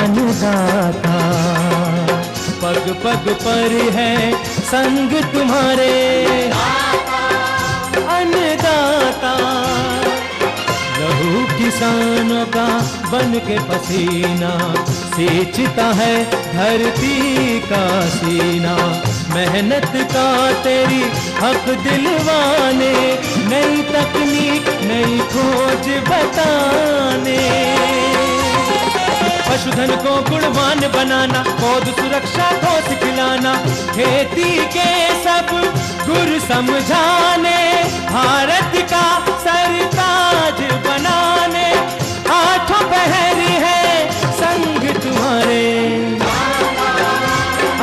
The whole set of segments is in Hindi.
अन्नदाता, पग पग पर है संग तुम्हारे अन्नदाता। लहू किसानों का बन के पसीना सींचता है धरती का सीना। मेहनत का तेरी हक दिलवाने, नई तकनीक नई खोज बताने। पशुधन को गुणवान बनाना, पौध सुरक्षा को सिखलाना, खेती के सब गुर समझाने, भारत का सरताज बनाने। आठों पहर है संग तुम्हारे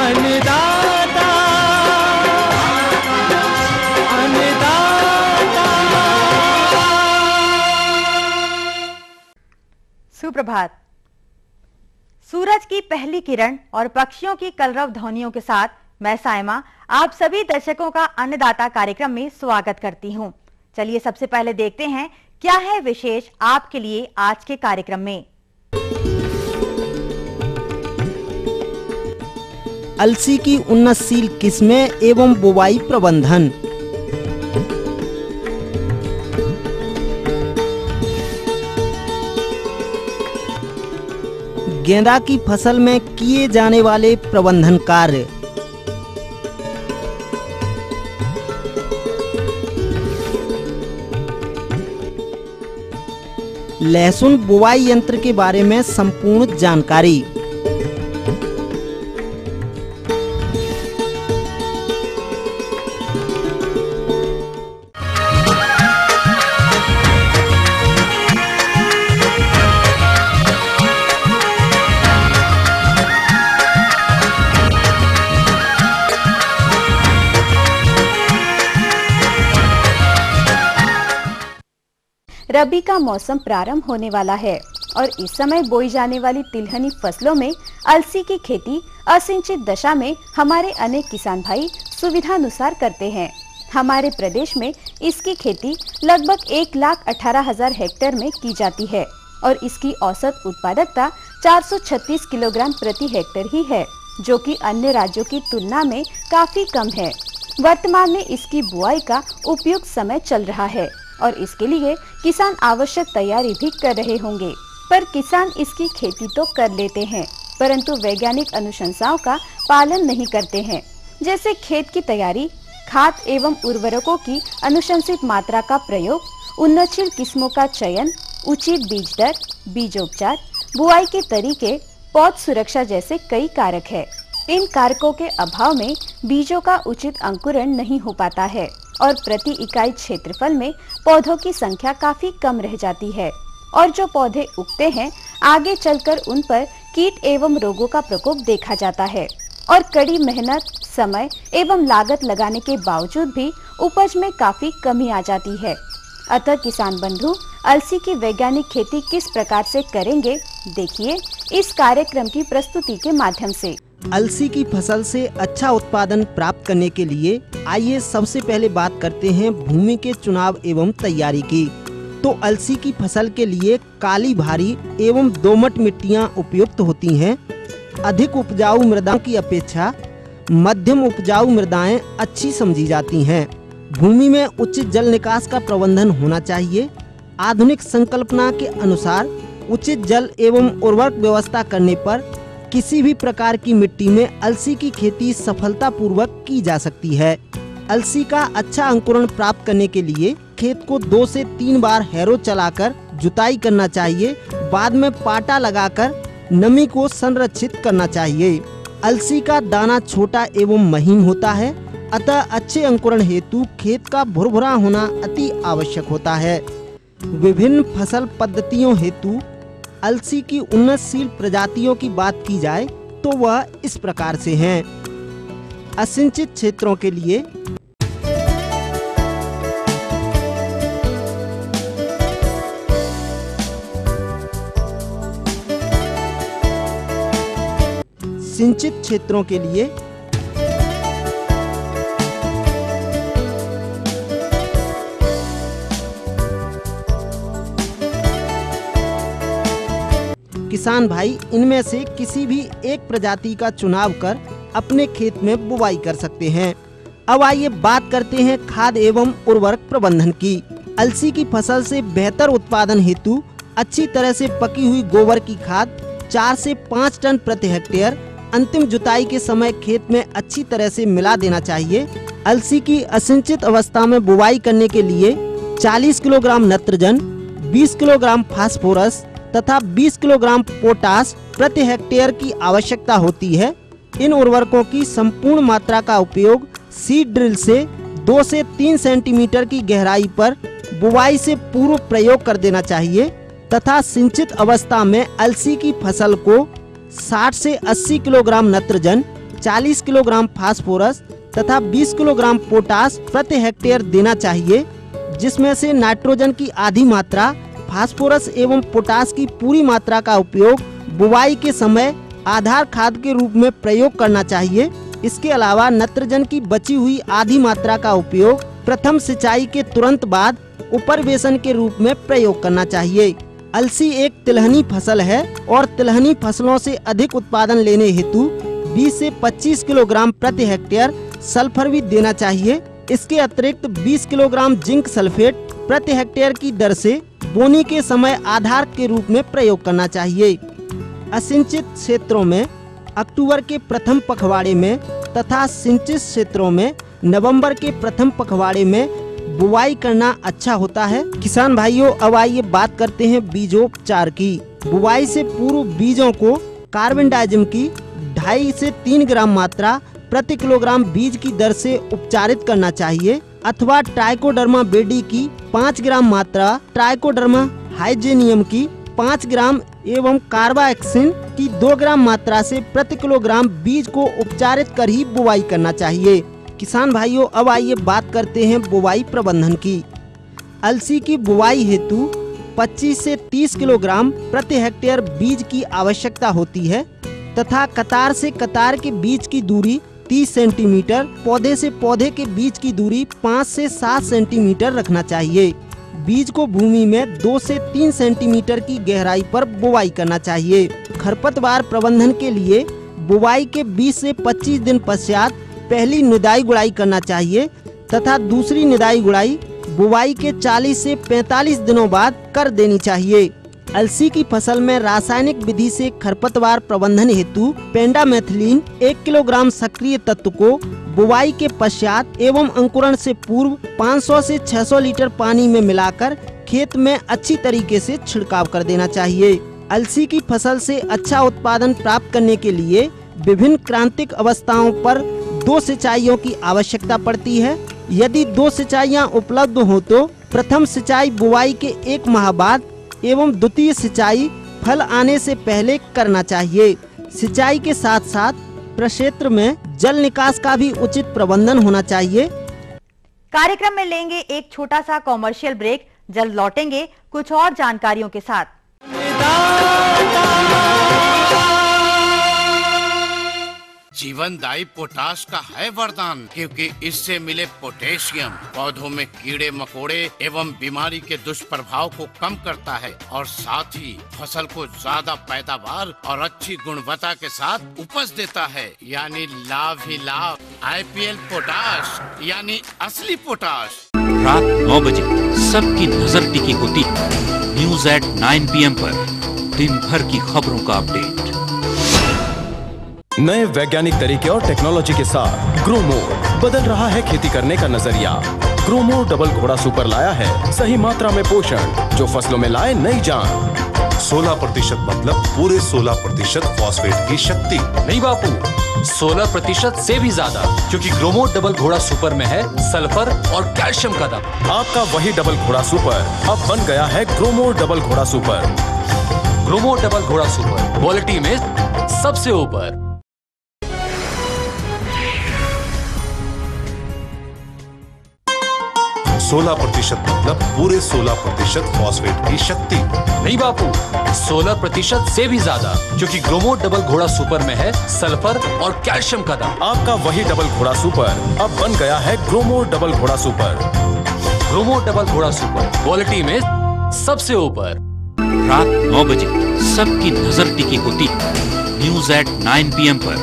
अन्नदाता, अन्नदाता। सुप्रभात। सूरज की पहली किरण और पक्षियों की कलरव ध्वनियों के साथ मैं साइमा आप सभी दर्शकों का अन्नदाता कार्यक्रम में स्वागत करती हूं। चलिए सबसे पहले देखते हैं क्या है विशेष आपके लिए आज के कार्यक्रम में। अलसी की उन्नतशील किस्में एवं बुवाई प्रबंधन। गेंदा की फसल में किए जाने वाले प्रबंधन कार्य। लहसुन बुवाई यंत्र के बारे में संपूर्ण जानकारी। रबी का मौसम प्रारंभ होने वाला है और इस समय बोई जाने वाली तिलहनी फसलों में अलसी की खेती असिंचित दशा में हमारे अनेक किसान भाई सुविधानुसार करते हैं। हमारे प्रदेश में इसकी खेती लगभग 1,18,000 हेक्टेयर में की जाती है और इसकी औसत उत्पादकता 436 किलोग्राम प्रति हेक्टेयर ही है, जो कि अन्य राज्यों की तुलना में काफी कम है। वर्तमान में इसकी बुआई का उपयुक्त समय चल रहा है और इसके लिए किसान आवश्यक तैयारी भी कर रहे होंगे। पर किसान इसकी खेती तो कर लेते हैं, परंतु वैज्ञानिक अनुशंसाओं का पालन नहीं करते हैं, जैसे खेत की तैयारी, खाद एवं उर्वरकों की अनुशंसित मात्रा का प्रयोग, उन्नतशील किस्मों का चयन, उचित बीज दर, बीजोपचार, बुआई के तरीके, पौध सुरक्षा जैसे कई कारक है। इन कारकों के अभाव में बीजों का उचित अंकुरण नहीं हो पाता है और प्रति इकाई क्षेत्रफल में पौधों की संख्या काफी कम रह जाती है और जो पौधे उगते हैं आगे चलकर उन पर कीट एवं रोगों का प्रकोप देखा जाता है और कड़ी मेहनत, समय एवं लागत लगाने के बावजूद भी उपज में काफी कमी आ जाती है। अतः किसान बंधु अलसी की वैज्ञानिक खेती किस प्रकार से करेंगे, देखिए इस कार्यक्रम की प्रस्तुति के माध्यम से। अलसी की फसल से अच्छा उत्पादन प्राप्त करने के लिए आइए सबसे पहले बात करते हैं भूमि के चुनाव एवं तैयारी की। तो अलसी की फसल के लिए काली भारी एवं दोमट मिट्टियां उपयुक्त होती हैं। अधिक उपजाऊ मृदाओं की अपेक्षा मध्यम उपजाऊ मृदाएं अच्छी समझी जाती हैं। भूमि में उचित जल निकास का प्रबंधन होना चाहिए। आधुनिक संकल्पना के अनुसार उचित जल एवं उर्वरक व्यवस्था करने पर किसी भी प्रकार की मिट्टी में अलसी की खेती सफलतापूर्वक की जा सकती है। अलसी का अच्छा अंकुरण प्राप्त करने के लिए खेत को 2 से 3 बार हैरो चलाकर जुताई करना चाहिए। बाद में पाटा लगाकर नमी को संरक्षित करना चाहिए। अलसी का दाना छोटा एवं महीन होता है, अतः अच्छे अंकुरण हेतु खेत का भुरभुरा होना अति आवश्यक होता है। विभिन्न फसल पद्धतियों हेतु अलसी की उन्नतशील प्रजातियों की बात की जाए तो वह इस प्रकार से हैं। असिंचित क्षेत्रों के लिए सिंचित क्षेत्रों के लिए किसान भाई इनमें से किसी भी एक प्रजाति का चुनाव कर अपने खेत में बुवाई कर सकते हैं। अब आइए बात करते हैं खाद एवं उर्वरक प्रबंधन की। अलसी की फसल से बेहतर उत्पादन हेतु अच्छी तरह से पकी हुई गोबर की खाद 4 से 5 टन प्रति हेक्टेयर अंतिम जुताई के समय खेत में अच्छी तरह से मिला देना चाहिए। अलसी की असिंचित अवस्था में बुवाई करने के लिए 40 किलोग्राम नत्रजन, 20 किलोग्राम फास्फोरस तथा 20 किलोग्राम पोटास प्रति हेक्टेयर की आवश्यकता होती है। इन उर्वरकों की संपूर्ण मात्रा का उपयोग सीड ड्रिल से 2 से 3 सेंटीमीटर की गहराई पर बुवाई से पूर्व प्रयोग कर देना चाहिए तथा सिंचित अवस्था में अलसी की फसल को 60 से 80 किलोग्राम नत्रजन, 40 किलोग्राम फास्फोरस तथा 20 किलोग्राम पोटास प्रति हेक्टेयर देना चाहिए, जिसमें से नाइट्रोजन की आधी मात्रा, फास्फोरस एवं पोटास की पूरी मात्रा का उपयोग बुवाई के समय आधार खाद के रूप में प्रयोग करना चाहिए। इसके अलावा नत्रजन की बची हुई आधी मात्रा का उपयोग प्रथम सिंचाई के तुरंत बाद उपरवेशन के रूप में प्रयोग करना चाहिए। अलसी एक तिलहनी फसल है और तिलहनी फसलों से अधिक उत्पादन लेने हेतु 20 से 25 किलोग्राम प्रति हेक्टेयर सल्फर भी देना चाहिए। इसके अतिरिक्त 20 किलोग्राम जिंक सल्फेट प्रति हेक्टेयर की दर से बोनी के समय आधार के रूप में प्रयोग करना चाहिए। असिंचित क्षेत्रों में अक्टूबर के प्रथम पखवाड़े में तथा सिंचित क्षेत्रों में नवंबर के प्रथम पखवाड़े में बुवाई करना अच्छा होता है। किसान भाइयों, अब आइए बात करते हैं बीजोपचार की। बुवाई से पूर्व बीजों को कार्बेंडाजिम की 2.5 से 3 ग्राम मात्रा प्रति किलोग्राम बीज की दर से उपचारित करना चाहिए अथवा ट्राइकोडर्मा बेडी की 5 ग्राम मात्रा, ट्राइकोडर्मा हाइजेनियम की 5 ग्राम एवं कार्बाक्सिन की 2 ग्राम मात्रा से प्रति किलोग्राम बीज को उपचारित कर ही बुवाई करना चाहिए। किसान भाइयों, अब आइए बात करते हैं बुवाई प्रबंधन की। अलसी की बुवाई हेतु 25 से 30 किलोग्राम प्रति हेक्टेयर बीज की आवश्यकता होती है तथा कतार से कतार के बीच की दूरी 30 सेंटीमीटर, पौधे से पौधे के बीच की दूरी 5 से 7 सेंटीमीटर रखना चाहिए। बीज को भूमि में 2 से 3 सेंटीमीटर की गहराई पर बुवाई करना चाहिए। खरपतवार प्रबंधन के लिए बुवाई के 20 से 25 दिन पश्चात पहली निदाई गुड़ाई करना चाहिए तथा दूसरी निदाई गुड़ाई बुवाई के 40 से 45 दिनों बाद कर देनी चाहिए। अलसी की फसल में रासायनिक विधि से खरपतवार प्रबंधन हेतु पेंडामेथिलीन 1 किलोग्राम सक्रिय तत्व को बुवाई के पश्चात एवं अंकुरण से पूर्व 500 से 600 लीटर पानी में मिलाकर खेत में अच्छी तरीके से छिड़काव कर देना चाहिए। अलसी की फसल से अच्छा उत्पादन प्राप्त करने के लिए विभिन्न क्रांतिक अवस्थाओं पर 2 सिंचाइयों की आवश्यकता पड़ती है। यदि 2 सिंचाइयां उपलब्ध हो तो प्रथम सिंचाई बुवाई के 1 माह बाद एवं द्वितीय सिंचाई फल आने से पहले करना चाहिए। सिंचाई के साथ साथ प्रक्षेत्र में जल निकास का भी उचित प्रबंधन होना चाहिए। कार्यक्रम में लेंगे एक छोटा सा कॉमर्शियल ब्रेक, जल्द लौटेंगे कुछ और जानकारियों के साथ। जीवनदायी पोटाश का है वरदान, क्योंकि इससे मिले पोटेशियम पौधों में कीड़े मकोड़े एवं बीमारी के दुष्प्रभाव को कम करता है और साथ ही फसल को ज्यादा पैदावार और अच्छी गुणवत्ता के साथ उपज देता है, यानी लाभ ही लाभ। IPL पोटाश यानी असली पोटाश। रात 9 बजे सबकी नजर टिकी होती है न्यूज एट 9 PM पर, दिन भर की खबरों का अपडेट। नए वैज्ञानिक तरीके और टेक्नोलॉजी के साथ ग्रोमोर बदल रहा है खेती करने का नजरिया। ग्रोमोर डबल घोड़ा सुपर लाया है सही मात्रा में पोषण जो फसलों में लाए नई जान। 16% मतलब पूरे 16% फॉस्फेट की शक्ति। नहीं बापू, 16% से भी ज्यादा, क्योंकि ग्रोमोर डबल घोड़ा सुपर में है सल्फर और कैल्शियम का दम। आपका वही डबल घोड़ा सुपर अब बन गया है ग्रोमोर डबल घोड़ा सुपर। ग्रोमोर डबल घोड़ा सुपर क्वालिटी में सबसे ऊपर। 16% मतलब पूरे 16% फॉस्फेट की शक्ति। नहीं बापू, 16% से भी ज्यादा, क्योंकि ग्रोमोर डबल घोड़ा सुपर में है सल्फर और कैल्शियम का दम। आपका वही डबल घोड़ा सुपर अब बन गया है ग्रोमोर डबल घोड़ा सुपर। ग्रोमोर डबल घोड़ा सुपर क्वालिटी में सबसे ऊपर। रात 9 बजे सबकी नजर टिकी होती है न्यूज एट 9 PM पर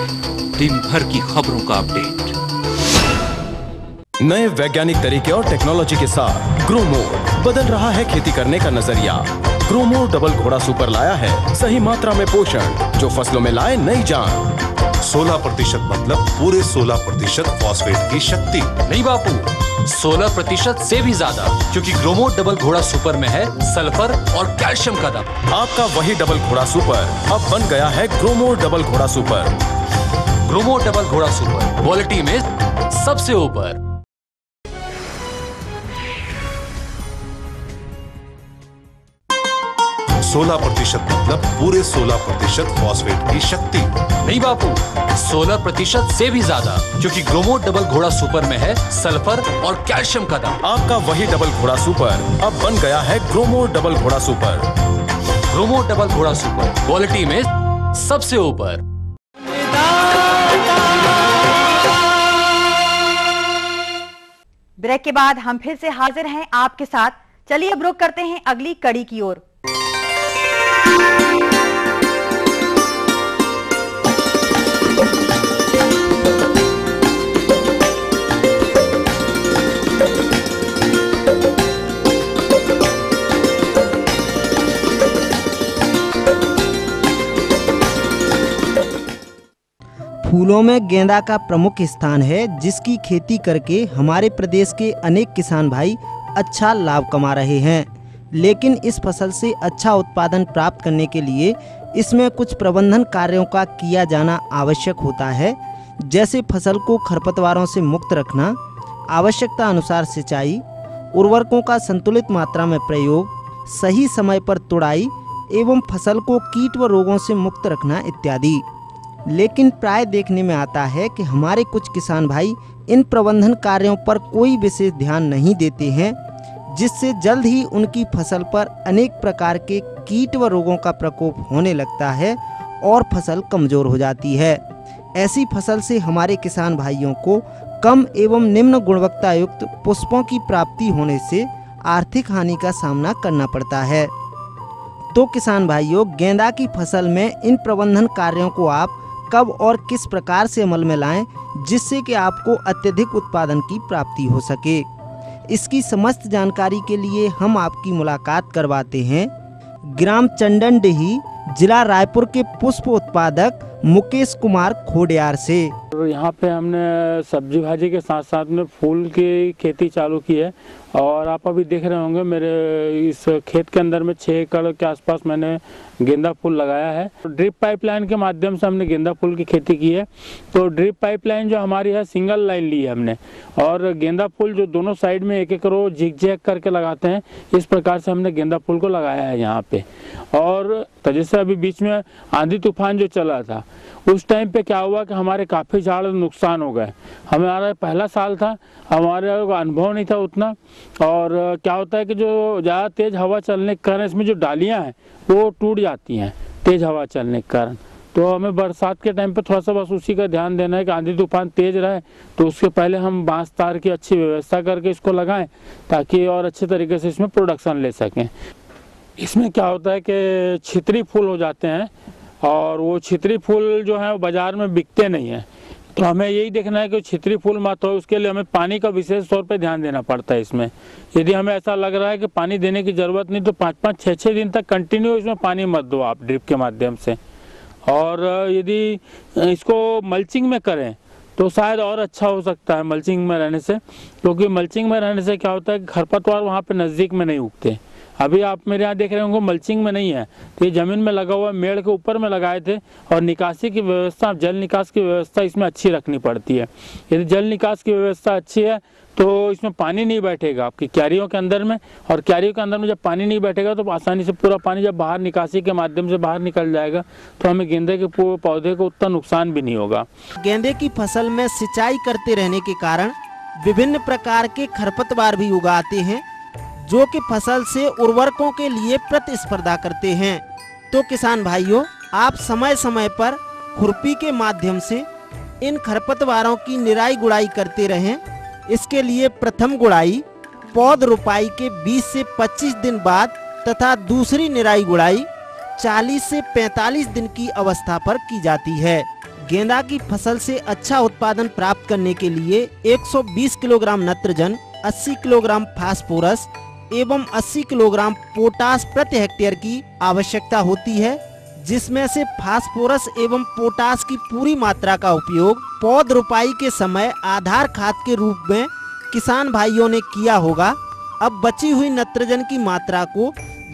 दिन भर की खबरों का अपडेट। नए वैज्ञानिक तरीके और टेक्नोलॉजी के साथ ग्रोमोर बदल रहा है खेती करने का नजरिया। ग्रोमोर डबल घोड़ा सुपर लाया है सही मात्रा में पोषण जो फसलों में लाए नई जान। 16% मतलब पूरे 16% फॉस्फेट की शक्ति। नहीं बापू, 16% से भी ज्यादा, क्योंकि ग्रोमोर डबल घोड़ा सुपर में है सल्फर और कैल्शियम का दम। आपका वही डबल घोड़ा सुपर अब बन गया है ग्रोमोर डबल घोड़ा सुपर। ग्रोमोर डबल घोड़ा सुपर क्वालिटी में सबसे ऊपर। 16% मतलब पूरे 16% फॉस्फेट की शक्ति। नहीं बापू, 16% से भी ज्यादा, क्योंकि ग्रोमोर डबल घोड़ा सुपर में है सल्फर और कैल्शियम का दम। आपका वही डबल घोड़ा सुपर अब बन गया है ग्रोमोर डबल घोड़ा सुपर। ग्रोमोर डबल घोड़ा सुपर क्वालिटी में सबसे ऊपर। ब्रेक के बाद हम फिर से हाजिर हैं आपके साथ। चलिए अब रुक करते हैं अगली कड़ी की ओर। फूलों में गेंदा का प्रमुख स्थान है, जिसकी खेती करके हमारे प्रदेश के अनेक किसान भाई अच्छा लाभ कमा रहे हैं। लेकिन इस फसल से अच्छा उत्पादन प्राप्त करने के लिए इसमें कुछ प्रबंधन कार्यों का किया जाना आवश्यक होता है, जैसे फसल को खरपतवारों से मुक्त रखना, आवश्यकता अनुसार सिंचाई, उर्वरकों का संतुलित मात्रा में प्रयोग, सही समय पर तुड़ाई एवं फसल को कीट व रोगों से मुक्त रखना इत्यादि। लेकिन प्राय देखने में आता है कि हमारे कुछ किसान भाई इन प्रबंधन कार्यों पर कोई विशेष ध्यान नहीं देते हैं, जिससे जल्द ही उनकी फसल पर अनेक प्रकार के कीट व रोगों का प्रकोप होने लगता है और फसल कमज़ोर हो जाती है। ऐसी फसल से हमारे किसान भाइयों को कम एवं निम्न गुणवत्ता युक्त पुष्पों की प्राप्ति होने से आर्थिक हानि का सामना करना पड़ता है। तो किसान भाइयों, गेंदा की फसल में इन प्रबंधन कार्यों को आप कब और किस प्रकार से अमल में लाएं, जिससे कि आपको अत्यधिक उत्पादन की प्राप्ति हो सके। इसकी समस्त जानकारी के लिए हम आपकी मुलाकात करवाते हैं ग्राम चंदनडीही, जिला रायपुर के पुष्प उत्पादक मुकेश कुमार खोडियार से। यहाँ पे हमने सब्जी भाजी के साथ साथ में फूल की खेती चालू की है और आप अभी देख रहे होंगे मेरे इस खेत के अंदर में 6 एकड़ के आसपास मैंने गेंदा फूल लगाया है। ड्रिप पाइपलाइन के माध्यम से हमने गेंदा फूल की खेती की है। तो ड्रिप पाइपलाइन जो हमारी है सिंगल लाइन ली है हमने, और गेंदा फूल जो दोनों साइड में एक एक रो झिकझैक करके लगाते हैं, इस प्रकार से हमने गेंदा फूल को लगाया है यहाँ पे। और जैसे अभी बीच में आंधी तूफान जो चला था, उस टाइम पे क्या हुआ कि हमारे काफ़ी झाड़ नुकसान हो गए। हमारा पहला साल था, हमारे अनुभव नहीं था उतना, और क्या होता है कि जो ज़्यादा तेज़ हवा चलने के कारण इसमें जो डालियाँ हैं वो टूट जाती हैं तेज़ हवा चलने के कारण। तो हमें बरसात के टाइम पे थोड़ा सा बस उसी का ध्यान देना है कि आंधी तूफान तेज़ रहे तो उसके पहले हम बांस तार की अच्छी व्यवस्था करके इसको लगाएं, ताकि और अच्छे तरीके से इसमें प्रोडक्शन ले सकें। इसमें क्या होता है कि छितरी फूल हो जाते हैं, और वो छितरी फूल जो है वो बाज़ार में बिकते नहीं हैं। तो हमें यही देखना है कि छितरी फूल मत हो, उसके लिए हमें पानी का विशेष तौर पे ध्यान देना पड़ता है इसमें। यदि हमें ऐसा लग रहा है कि पानी देने की ज़रूरत नहीं, तो 5-5, 6-6 दिन तक कंटिन्यू इसमें पानी मत दो आप ड्रिप के माध्यम से। और यदि इसको मल्चिंग में करें तो शायद और अच्छा हो सकता है मल्चिंग में रहने से, क्योंकि मल्चिंग में रहने से क्या होता है कि खरपतवार वहाँ पर नज़दीक में नहीं उगते। अभी आप मेरे यहाँ देख रहे होंगे मल्चिंग में नहीं है, तो ये ज़मीन में लगा हुआ मेड़ के ऊपर में लगाए थे। और निकासी की व्यवस्था, जल निकास की व्यवस्था इसमें अच्छी रखनी पड़ती है। यदि जल निकास की व्यवस्था अच्छी है तो इसमें पानी नहीं बैठेगा आपकी क्यारियों के अंदर में, और क्यारियों के अंदर में जब पानी नहीं बैठेगा तो आसानी से पूरा पानी जब बाहर निकासी के माध्यम से बाहर निकल जाएगा, तो हमें गेंदे के पौधे को उतना नुकसान भी नहीं होगा। गेंदे की फसल में सिंचाई करते रहने के कारण विभिन्न प्रकार के खरपतवार भी उगाते हैं, जो कि फसल से उर्वरकों के लिए प्रतिस्पर्धा करते हैं। तो किसान भाइयों, आप समय समय पर खुरपी के माध्यम से इन खरपतवारों की निराई गुड़ाई करते रहें। इसके लिए प्रथम गुड़ाई पौध रोपाई के 20 से 25 दिन बाद तथा दूसरी निराई गुड़ाई 40 से 45 दिन की अवस्था पर की जाती है। गेंदा की फसल से अच्छा उत्पादन प्राप्त करने के लिए 120 किलोग्राम नत्रजन, 80 किलोग्राम फास्फोरस एवं 80 किलोग्राम पोटास प्रति हेक्टेयर की आवश्यकता होती है, जिसमें से फास्फोरस एवं पोटास की पूरी मात्रा का उपयोग पौध रोपाई के समय आधार खाद के रूप में किसान भाइयों ने किया होगा। अब बची हुई नत्रजन की मात्रा को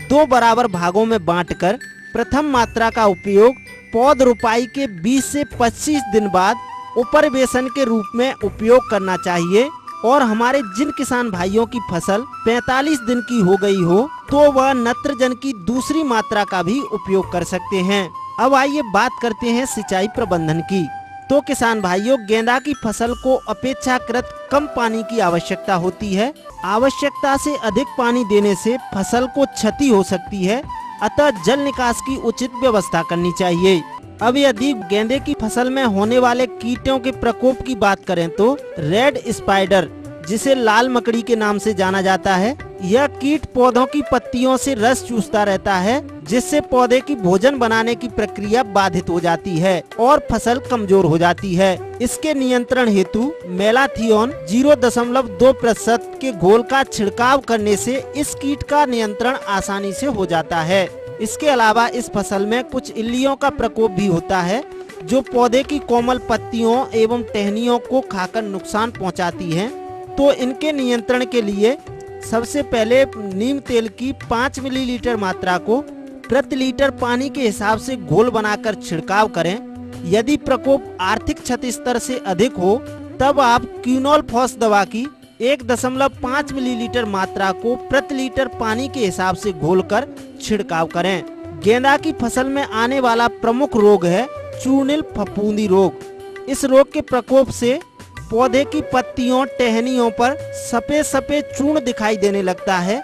2 बराबर भागों में बांटकर प्रथम मात्रा का उपयोग पौध रोपाई के 20 से 25 दिन बाद उपरवेशन के रूप में उपयोग करना चाहिए। और हमारे जिन किसान भाइयों की फसल 45 दिन की हो गई हो तो वह नत्रजन की दूसरी मात्रा का भी उपयोग कर सकते हैं। अब आइए बात करते हैं सिंचाई प्रबंधन की। तो किसान भाइयों, गेंदा की फसल को अपेक्षाकृत कम पानी की आवश्यकता होती है। आवश्यकता से अधिक पानी देने से फसल को क्षति हो सकती है, अतः जल निकास की उचित व्यवस्था करनी चाहिए। अब यदि गेंदे की फसल में होने वाले कीटों के प्रकोप की बात करें तो रेड स्पाइडर, जिसे लाल मकड़ी के नाम से जाना जाता है, यह कीट पौधों की पत्तियों से रस चूसता रहता है, जिससे पौधे की भोजन बनाने की प्रक्रिया बाधित हो जाती है और फसल कमजोर हो जाती है। इसके नियंत्रण हेतु मेलाथियोन 0.2% के घोल का छिड़काव करने से इस कीट का नियंत्रण आसानी से हो जाता है। इसके अलावा इस फसल में कुछ इल्लियों का प्रकोप भी होता है, जो पौधे की कोमल पत्तियों एवं टहनियों को खाकर नुकसान पहुंचाती हैं। तो इनके नियंत्रण के लिए सबसे पहले नीम तेल की 5 मिलीलीटर मात्रा को प्रति लीटर पानी के हिसाब से घोल बनाकर छिड़काव करें। यदि प्रकोप आर्थिक क्षति स्तर से अधिक हो तब आप क्विनोल फॉस दवा की 1.5 मिलीलीटर मात्रा को प्रति लीटर पानी के हिसाब से घोलकर छिड़काव करें। गेंदा की फसल में आने वाला प्रमुख रोग है चूर्णिल फफूंदी रोग। इस रोग के प्रकोप से पौधे की पत्तियों, टहनियों पर सफेद सफेद चूर्ण दिखाई देने लगता है,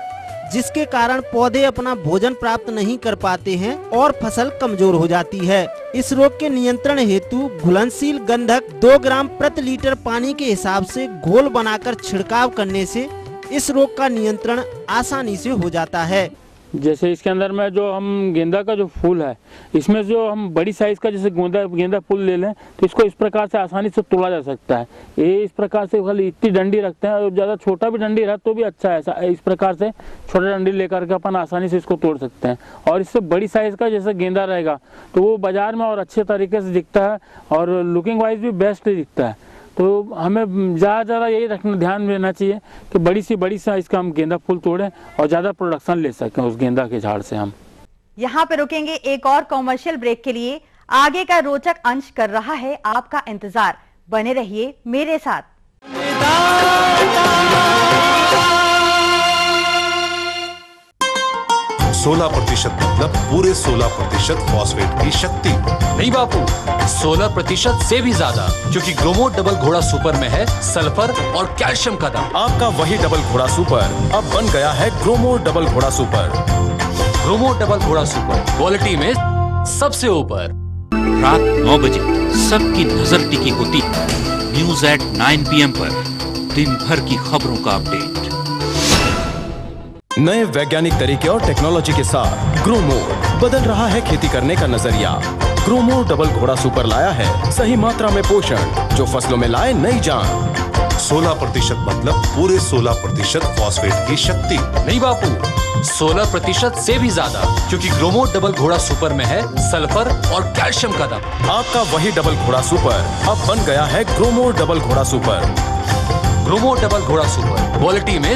जिसके कारण पौधे अपना भोजन प्राप्त नहीं कर पाते हैं और फसल कमजोर हो जाती है। इस रोग के नियंत्रण हेतु घुलनशील गंधक 2 ग्राम प्रति लीटर पानी के हिसाब से घोल बनाकर छिड़काव करने से इस रोग का नियंत्रण आसानी से हो जाता है। जैसे इसके अंदर में जो हम गेंदा का जो फूल है, इसमें जो हम बड़ी साइज का जैसे गेंदा फूल ले लें तो इसको इस प्रकार से आसानी से तोड़ा जा सकता है। ये इस प्रकार से खाली इतनी डंडी रखते हैं, और ज़्यादा छोटा भी डंडी रहा तो भी अच्छा है। इस प्रकार से छोटा डंडी लेकर के अपन आसानी से इसको तोड़ सकते हैं। और इससे बड़ी साइज का जैसे गेंदा रहेगा तो वो बाजार में और अच्छे तरीके से दिखता है और लुकिंग वाइज भी बेस्ट दिखता है। तो हमें ज़्यादा यही रखना, ध्यान देना चाहिए कि बड़ी साइज का हम गेंदा फूल तोड़ें और ज़्यादा प्रोडक्शन ले सकें उस गेंदा के झाड़ से हम। यहाँ पे रुकेंगे एक और कॉमर्शियल ब्रेक के लिए। आगे का रोचक अंश कर रहा है आपका इंतजार, बने रहिए मेरे साथ। 16% मतलब पूरे 16% फॉस्फेट की शक्ति। नहीं बापू, 16% से भी ज्यादा, क्योंकि ग्रोमोर डबल घोड़ा सुपर में है सल्फर और कैल्शियम का दम। आपका वही डबल घोड़ा सुपर अब बन गया है ग्रोमोर डबल घोड़ा सुपर। ग्रोमोर डबल घोड़ा सुपर क्वालिटी में सबसे ऊपर। रात 9 बजे सबकी नजर टिकी होती है न्यूज एट 9 PM पर, दिन भर की खबरों का अपडेट। नए वैज्ञानिक तरीके और टेक्नोलॉजी के साथ ग्रोमोर बदल रहा है खेती करने का नजरिया। ग्रोमोर डबल घोड़ा सुपर लाया है सही मात्रा में पोषण, जो फसलों में लाए नई जान। 16% मतलब पूरे 16% फॉस्फेट की शक्ति। नहीं बापू, 16% से भी ज्यादा, क्योंकि ग्रोमोर डबल घोड़ा सुपर में है सल्फर और कैल्शियम का दम। आपका वही डबल घोड़ा सुपर अब बन गया है ग्रोमोर डबल घोड़ा सुपर। ग्रोमोर डबल घोड़ा सुपर क्वालिटी में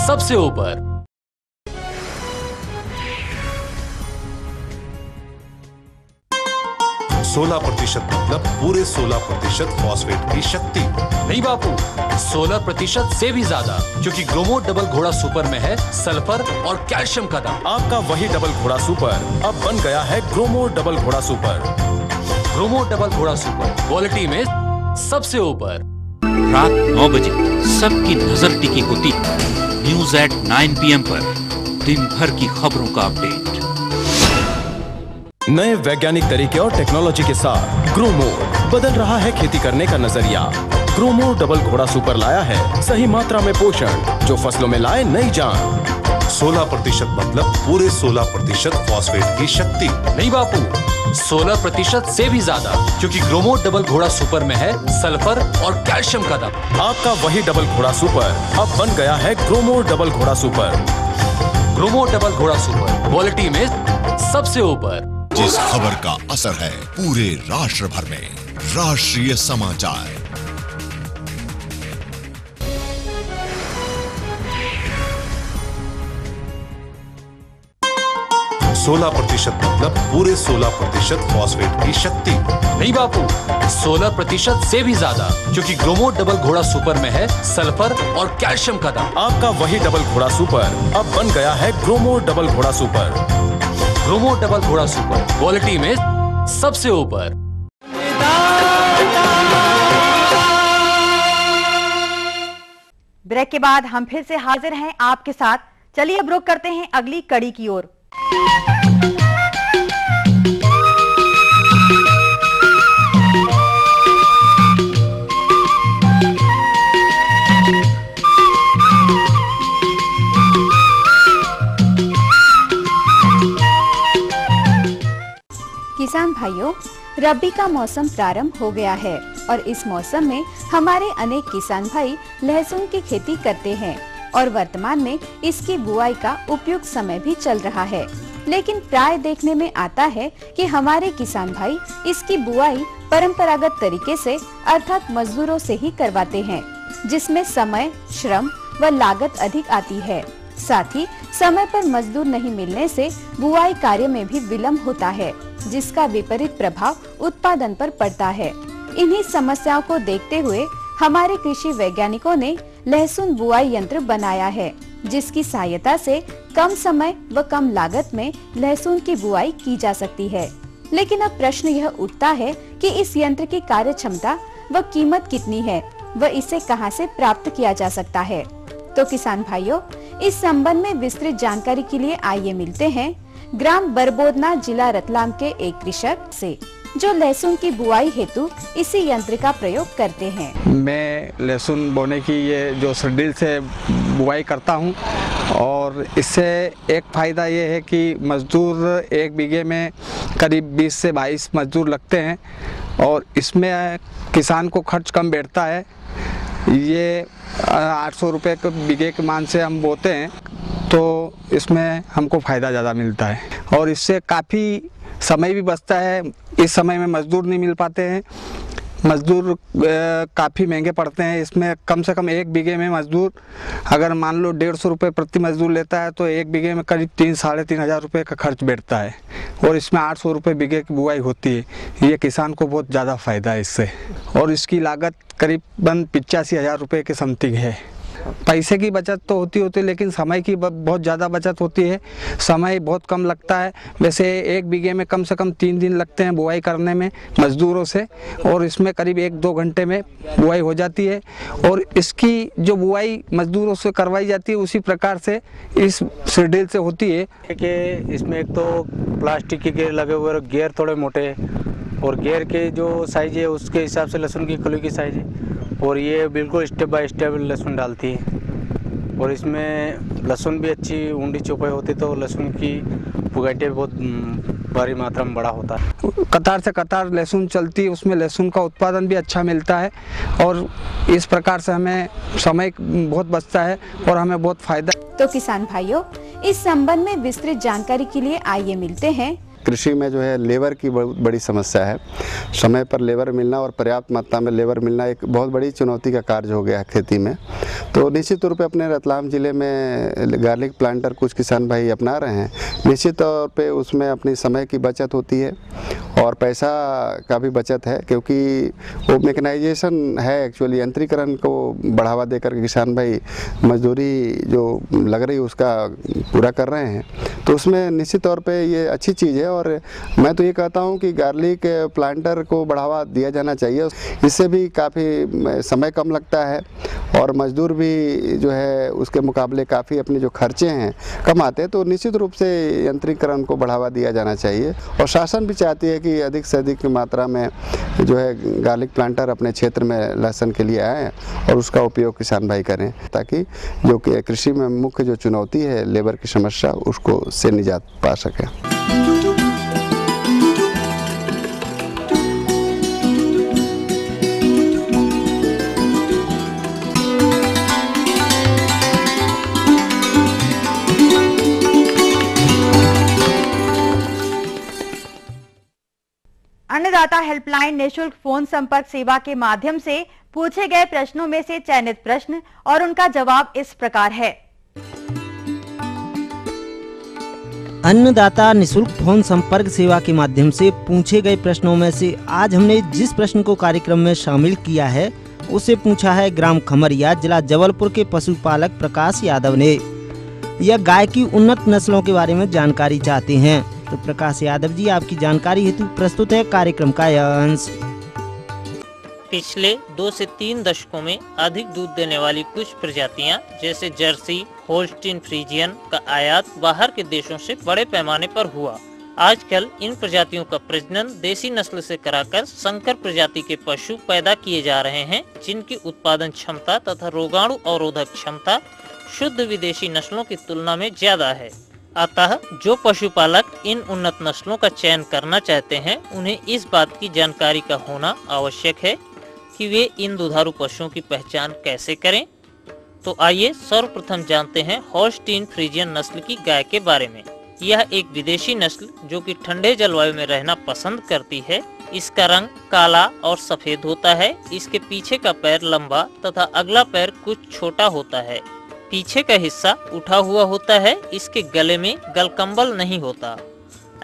सबसे ऊपर। 16% मतलब पूरे 16% फॉस्फेट की शक्ति। नहीं बापू, 16% से भी ज्यादा, क्योंकि ग्रोमोर डबल घोड़ा सुपर में है सल्फर और कैल्शियम का दम। आपका वही डबल घोड़ा सुपर अब बन गया है ग्रोमोर डबल घोड़ा सुपर। ग्रोमोर डबल घोड़ा सुपर क्वालिटी में सबसे ऊपर। रात 9 बजे सबकी नजर टिकी होती है न्यूज एट 9 PM पर, दिन भर की खबरों का अपडेट। नए वैज्ञानिक तरीके और टेक्नोलॉजी के साथ ग्रोमोर बदल रहा है खेती करने का नजरिया। ग्रोमोर डबल घोड़ा सुपर लाया है सही मात्रा में पोषण, जो फसलों में लाए नई जान। 16% मतलब पूरे 16% फॉस्फेट की शक्ति। नहीं बापू, 16% से भी ज्यादा, क्योंकि ग्रोमो डबल घोड़ा सुपर में है सल्फर और कैल्शियम का दम। आपका वही डबल घोड़ा सुपर अब बन गया है ग्रोमो डबल घोड़ा सुपर। ग्रोमो डबल घोड़ा सुपर, क्वालिटी में सबसे ऊपर। जिस खबर का असर है पूरे राष्ट्र भर में, राष्ट्रीय समाचार। 16% मतलब पूरे 16% फॉस्फेट की शक्ति। नहीं बापू, 16% से भी ज्यादा, क्योंकि ग्रोमो डबल घोड़ा सुपर में है सल्फर और कैल्शियम का दम। आपका वही डबल घोड़ा सुपर अब बन गया है ग्रोमो डबल घोड़ा सुपर। ग्रोमो डबल घोड़ा सुपर, क्वालिटी में सबसे ऊपर। ब्रेक के बाद हम फिर से हाजिर हैं आपके साथ। चलिए अब रुक करते हैं अगली कड़ी की ओर। किसान भाइयों, रबी का मौसम प्रारंभ हो गया है और इस मौसम में हमारे अनेक किसान भाई लहसुन की खेती करते हैं और वर्तमान में इसकी बुआई का उपयुक्त समय भी चल रहा है। लेकिन प्राय देखने में आता है कि हमारे किसान भाई इसकी बुआई परंपरागत तरीके से अर्थात मजदूरों से ही करवाते हैं, जिसमें समय, श्रम व लागत अधिक आती है। साथ ही समय पर मजदूर नहीं मिलने से बुआई कार्य में भी विलम्ब होता है, जिसका विपरीत प्रभाव उत्पादन पर पड़ता है। इन्हीं समस्याओं को देखते हुए हमारे कृषि वैज्ञानिकों ने लहसुन बुआई यंत्र बनाया है, जिसकी सहायता से कम समय व कम लागत में लहसुन की बुआई की जा सकती है। लेकिन अब प्रश्न यह उठता है कि इस यंत्र की कार्य क्षमता व कीमत कितनी है व इसे कहां से प्राप्त किया जा सकता है। तो किसान भाइयों, इस संबंध में विस्तृत जानकारी के लिए आइए मिलते हैं ग्राम बरबोदना, जिला रतलाम के एक कृषक से, जो लहसुन की बुआई हेतु इसी यंत्र का प्रयोग करते हैं। मैं लहसुन बोने की ये जो सड्डील से बुआई करता हूँ और इससे एक फ़ायदा ये है कि मजदूर एक बीघे में करीब 20 से 22 मजदूर लगते हैं और इसमें किसान को खर्च कम बैठता है। ये 800 रुपये के बीघे के मान से हम बोते हैं तो इसमें हमको फ़ायदा ज़्यादा मिलता है और इससे काफ़ी समय भी बचता है। इस समय में मज़दूर नहीं मिल पाते हैं, मज़दूर काफ़ी महंगे पड़ते हैं। इसमें कम से कम एक बीघे में मज़दूर अगर मान लो 150 रुपये प्रति मज़दूर लेता है तो एक बीघे में करीब 3-3.5 हज़ार रुपये का खर्च बैठता है और इसमें 800 रुपये बीघे की बुआई होती है। ये किसान को बहुत ज़्यादा फ़ायदा है इससे और इसकी लागत करीबन 85,000 रुपये के समथिंग है। पैसे की बचत तो होती लेकिन समय की बहुत ज़्यादा बचत होती है। समय बहुत कम लगता है। वैसे एक बीघे में कम से कम 3 दिन लगते हैं बुआई करने में मज़दूरों से और इसमें करीब 1-2 घंटे में बुआई हो जाती है और इसकी जो बुआई मज़दूरों से करवाई जाती है उसी प्रकार से इस सड्डील से होती है। कि इसमें एक तो प्लास्टिक के गेयर लगे हुए, गेयर थोड़े मोटे और गेयर के जो साइज़ है उसके हिसाब से लहसुन की कली की साइज़ है और ये बिल्कुल स्टेप बाय स्टेप लहसुन डालती है और इसमें लहसुन भी अच्छी ऊंडी चौपाई होती तो लहसुन की पुगाइटे भी बहुत भारी मात्रा में बड़ा होता है। कतार से कतार लहसुन चलती है, उसमें लहसुन का उत्पादन भी अच्छा मिलता है और इस प्रकार से हमें समय बहुत बचता है और हमें बहुत फायदा। तो किसान भाइयों, इस संबंध में विस्तृत जानकारी के लिए आइए मिलते हैं। कृषि में जो है लेबर की बड़ी समस्या है। समय पर लेबर मिलना और पर्याप्त मात्रा में लेबर मिलना एक बहुत बड़ी चुनौती का कार्य हो गया है खेती में। तो निश्चित तौर पे अपने रतलाम ज़िले में गार्लिक प्लांटर कुछ किसान भाई अपना रहे हैं। निश्चित तौर पे उसमें अपनी समय की बचत होती है और पैसा का भी बचत है, क्योंकि वो मैकेनाइजेशन है, एक्चुअली यंत्रीकरण को बढ़ावा देकर किसान भाई मजदूरी जो लग रही है उसका पूरा कर रहे हैं। तो उसमें निश्चित तौर पे ये अच्छी चीज़ है और मैं तो ये कहता हूँ कि गार्लिक प्लांटर को बढ़ावा दिया जाना चाहिए। इससे भी काफ़ी समय कम लगता है और मजदूर भी जो है उसके मुकाबले काफ़ी अपने जो खर्चे हैं कम आते हैं। तो निश्चित रूप से यंत्रीकरण को बढ़ावा दिया जाना चाहिए और शासन भी चाहती है कि अधिक से अधिक मात्रा में जो है गार्लिक प्लांटर अपने क्षेत्र में लहसुन के लिए आए और उसका उपयोग किसान भाई करें, ताकि जो कि कृषि में मुख्य जो चुनौती है लेबर की समस्या, उसको से निजात पा सके। अन्नदाता हेल्पलाइन निःशुल्क फोन संपर्क सेवा के माध्यम से पूछे गए प्रश्नों में से चयनित प्रश्न और उनका जवाब इस प्रकार है। अन्नदाता निःशुल्क फोन संपर्क सेवा के माध्यम से पूछे गए प्रश्नों में से आज हमने जिस प्रश्न को कार्यक्रम में शामिल किया है उसे पूछा है ग्राम खमरिया, जिला जबलपुर के पशुपालक प्रकाश यादव ने। यह गाय की उन्नत नस्लों के बारे में जानकारी चाहते हैं। तो प्रकाश यादव जी, आपकी जानकारी हेतु प्रस्तुत है कार्यक्रम का यह अंश। पिछले 2 से 3 दशकों में अधिक दूध देने वाली कुछ प्रजातियां जैसे जर्सी, होल्स्टीन फ्रीजियन का आयात बाहर के देशों से बड़े पैमाने पर हुआ। आजकल इन प्रजातियों का प्रजनन देसी नस्ल से कराकर संकर प्रजाति के पशु पैदा किए जा रहे हैं, जिनकी उत्पादन क्षमता तथा रोगाणु अवरोधक क्षमता शुद्ध विदेशी नस्लों की तुलना में ज्यादा है। अतः जो पशुपालक इन उन्नत नस्लों का चयन करना चाहते हैं, उन्हें इस बात की जानकारी का होना आवश्यक है कि वे इन दुधारू पशुओं की पहचान कैसे करें। तो आइए सर्वप्रथम जानते हैं होल्स्टीन फ्रीजियन नस्ल की गाय के बारे में। यह एक विदेशी नस्ल जो कि ठंडे जलवायु में रहना पसंद करती है। इसका रंग काला और सफेद होता है। इसके पीछे का पैर लंबा तथा अगला पैर कुछ छोटा होता है। पीछे का हिस्सा उठा हुआ होता है। इसके गले में गलकंबल नहीं होता।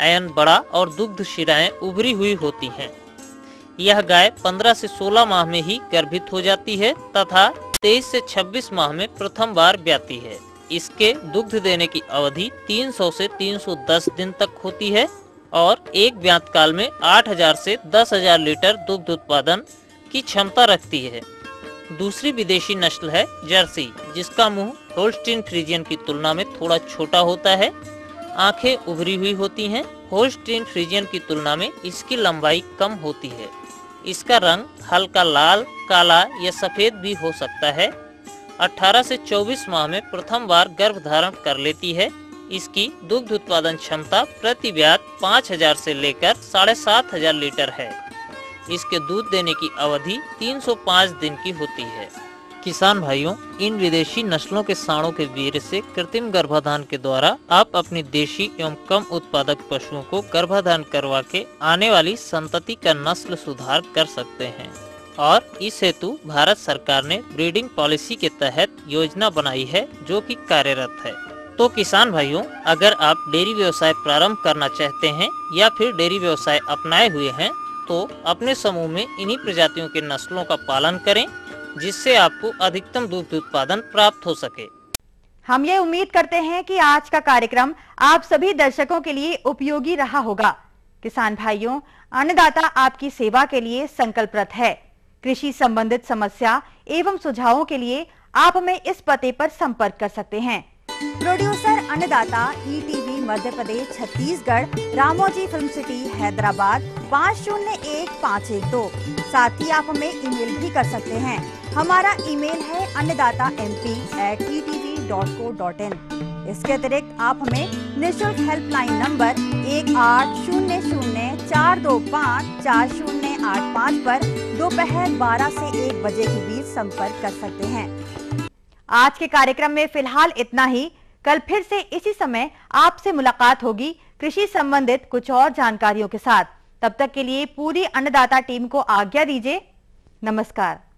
ऐन बड़ा और दुग्ध शिराएं उभरी हुई होती हैं। यह गाय 15 से 16 माह में ही गर्भित हो जाती है तथा 23 से 26 माह में प्रथम बार ब्याती है। इसके दुग्ध देने की अवधि 300 से 310 दिन तक होती है और एक ब्यात काल में 8000 से 10000 लीटर दुग्ध उत्पादन की क्षमता रखती है। दूसरी विदेशी नस्ल है जर्सी, जिसका मुंह होल्स्टीन फ्रीजियन की तुलना में थोड़ा छोटा होता है। आंखें उभरी हुई होती हैं। होल्स्टीन फ्रीजियन की तुलना में इसकी लंबाई कम होती है। इसका रंग हल्का लाल, काला या सफेद भी हो सकता है। 18 से 24 माह में प्रथम बार गर्भ धारण कर लेती है। इसकी दुग्ध उत्पादन क्षमता प्रति ब्यात 5000 से लेकर 7500 लीटर है। इसके दूध देने की अवधि 305 दिन की होती है। किसान भाइयों, इन विदेशी नस्लों के सांडों के वीर्य से कृत्रिम गर्भाधान के द्वारा आप अपनी देशी एवं कम उत्पादक पशुओं को गर्भाधान करवा के आने वाली संतति का नस्ल सुधार कर सकते हैं और इस हेतु भारत सरकार ने ब्रीडिंग पॉलिसी के तहत योजना बनाई है, जो कि कार्यरत है। तो किसान भाइयों, अगर आप डेयरी व्यवसाय प्रारंभ करना चाहते हैं या फिर डेयरी व्यवसाय अपनाए हुए हैं, तो अपने समूह में इन्हीं प्रजातियों के नस्लों का पालन करें, जिससे आपको अधिकतम दुग्ध उत्पादन प्राप्त हो सके। हम ये उम्मीद करते हैं कि आज का कार्यक्रम आप सभी दर्शकों के लिए उपयोगी रहा होगा। किसान भाइयों, अन्नदाता आपकी सेवा के लिए संकल्परत है। कृषि संबंधित समस्या एवं सुझावों के लिए आप हमें इस पते पर संपर्क कर सकते हैं। प्रोड्यूसर अन्नदाता, ETV Madhya Pradesh Chhattisgarh, Ramoji film city Hyderabad 501512। साथ ही आप हमें ईमेल भी कर सकते हैं। हमारा ईमेल है annadatamp@ettv.co.in। इसके अतिरिक्त आप हमें निःशुल्क हेल्पलाइन नंबर 180042540885 पर दोपहर 12 से 1 बजे के बीच संपर्क कर सकते हैं। आज के कार्यक्रम में फिलहाल इतना ही। कल फिर से इसी समय आपसे मुलाकात होगी कृषि संबंधित कुछ और जानकारियों के साथ। तब तक के लिए पूरी अन्नदाता टीम को आज्ञा दीजिए। नमस्कार।